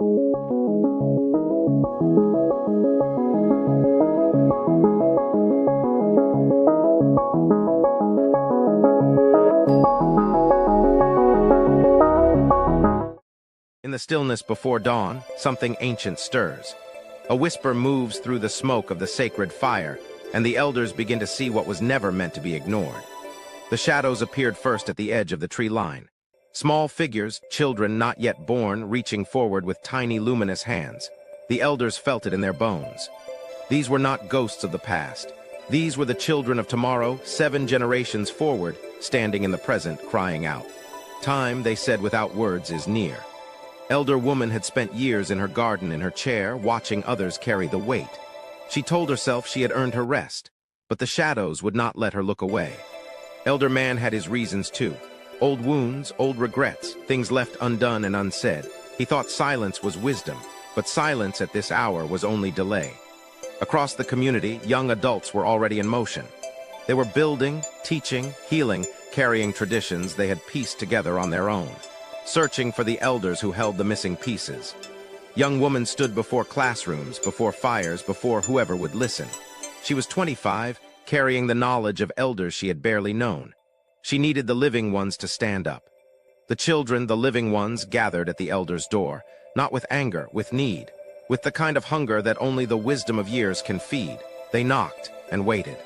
In the stillness before dawn, something ancient stirs. A whisper moves through the smoke of the sacred fire, and the elders begin to see what was never meant to be ignored. The shadows appeared first at the edge of the tree line. Small figures, children not yet born, reaching forward with tiny luminous hands. The elders felt it in their bones. These were not ghosts of the past. These were the children of tomorrow, 7 generations forward, standing in the present, crying out. Time, they said without words, is near. Elder woman had spent years in her garden in her chair, watching others carry the weight. She told herself she had earned her rest, but the shadows would not let her look away. Elder man had his reasons too. Old wounds, old regrets, things left undone and unsaid. He thought silence was wisdom, but silence at this hour was only delay. Across the community, young adults were already in motion. They were building, teaching, healing, carrying traditions they had pieced together on their own, searching for the elders who held the missing pieces. Young woman stood before classrooms, before fires, before whoever would listen. She was 25, carrying the knowledge of elders she had barely known. She needed the living ones to stand up. The children, the living ones, gathered at the elders' door, not with anger, with need, with the kind of hunger that only the wisdom of years can feed. They knocked and waited.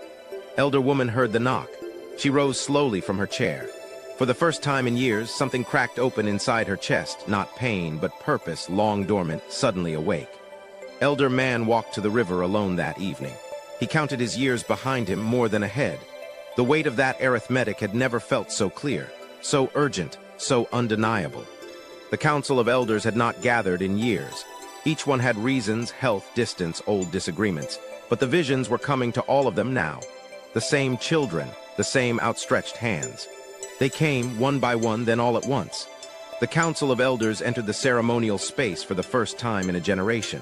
Elder woman heard the knock. She rose slowly from her chair. For the first time in years, something cracked open inside her chest, not pain, but purpose, long dormant, suddenly awake. Elder man walked to the river alone that evening. He counted his years behind him more than ahead. The weight of that arithmetic had never felt so clear, so urgent, so undeniable. The council of elders had not gathered in years. Each one had reasons, health, distance, old disagreements, but the visions were coming to all of them now. The same children, the same outstretched hands. They came, one by one, then all at once. The council of elders entered the ceremonial space for the first time in a generation.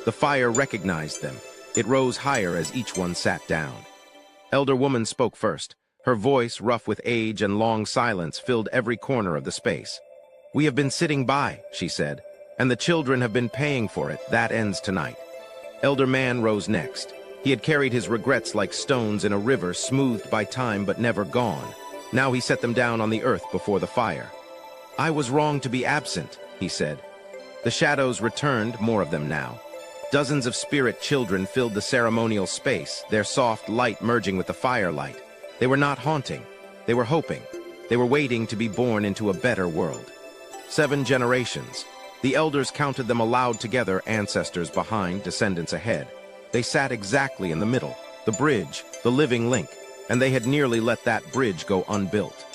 The fire recognized them. It rose higher as each one sat down. Elder woman spoke first. Her voice, rough with age and long silence, filled every corner of the space. "We have been sitting by," she said, "and the children have been paying for it. That ends tonight." Elder man rose next. He had carried his regrets like stones in a river, smoothed by time but never gone. Now he set them down on the earth before the fire. "I was wrong to be absent," he said. The shadows returned, more of them now. Dozens of spirit children filled the ceremonial space, their soft light merging with the firelight. They were not haunting. They were hoping. They were waiting to be born into a better world. 7 generations. The elders counted them aloud together, ancestors behind, descendants ahead. They sat exactly in the middle, the bridge, the living link, and they had nearly let that bridge go unbuilt.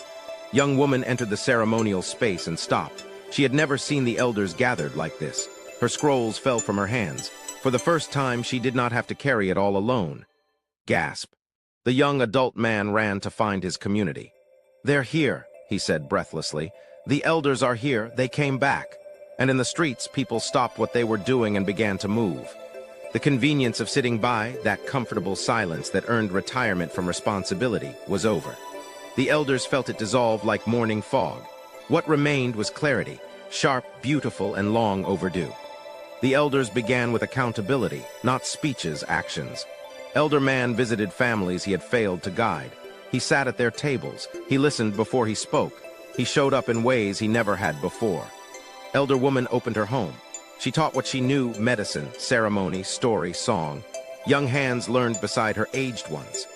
Young woman entered the ceremonial space and stopped. She had never seen the elders gathered like this. Her scrolls fell from her hands. For the first time, she did not have to carry it all alone. Gasp. The young adult man ran to find his community. "They're here," he said breathlessly. "The elders are here. They came back." And in the streets, people stopped what they were doing and began to move. The convenience of sitting by, that comfortable silence that earned retirement from responsibility, was over. The elders felt it dissolve like morning fog. What remained was clarity, sharp, beautiful, and long overdue. The elders began with accountability, not speeches, actions. Elder man visited families he had failed to guide. He sat at their tables. He listened before he spoke. He showed up in ways he never had before. Elder woman opened her home. She taught what she knew: medicine, ceremony, story, song. Young hands learned beside her aged ones.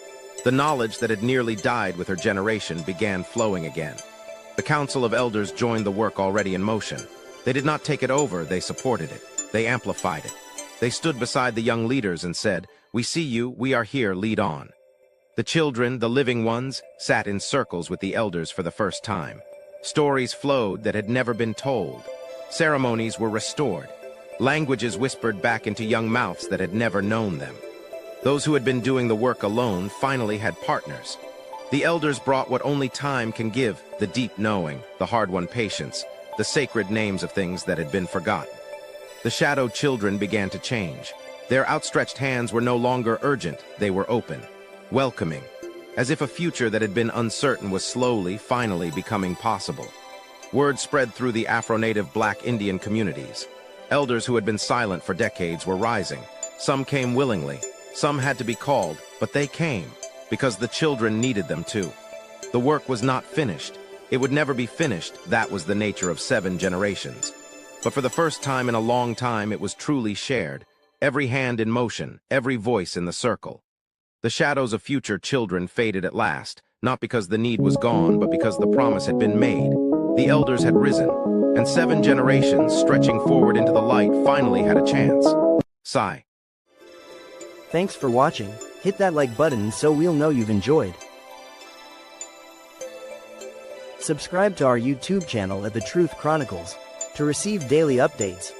The knowledge that had nearly died with her generation began flowing again. The council of elders joined the work already in motion. They did not take it over, they supported it. They amplified it. They stood beside the young leaders and said, "We see you, we are here, lead on." The children, the living ones, sat in circles with the elders for the first time. Stories flowed that had never been told. Ceremonies were restored. Languages whispered back into young mouths that had never known them. Those who had been doing the work alone finally had partners. The elders brought what only time can give: the deep knowing, the hard-won patience, the sacred names of things that had been forgotten. The shadow children began to change. Their outstretched hands were no longer urgent, they were open, welcoming, as if a future that had been uncertain was slowly, finally becoming possible. Word spread through the Afro-Native Black Indian communities. Elders who had been silent for decades were rising. Some came willingly, some had to be called, but they came, because the children needed them too. The work was not finished. It would never be finished. That was the nature of 7 generations. But for the first time in a long time, it was truly shared. Every hand in motion, every voice in the circle. The shadows of future children faded at last, not because the need was gone, but because the promise had been made. The elders had risen, and 7 generations, stretching forward into the light, finally had a chance. Sigh. Thanks for watching. Hit that like button so we'll know you've enjoyed. Subscribe to our YouTube channel at The Truth Chronicles to receive daily updates.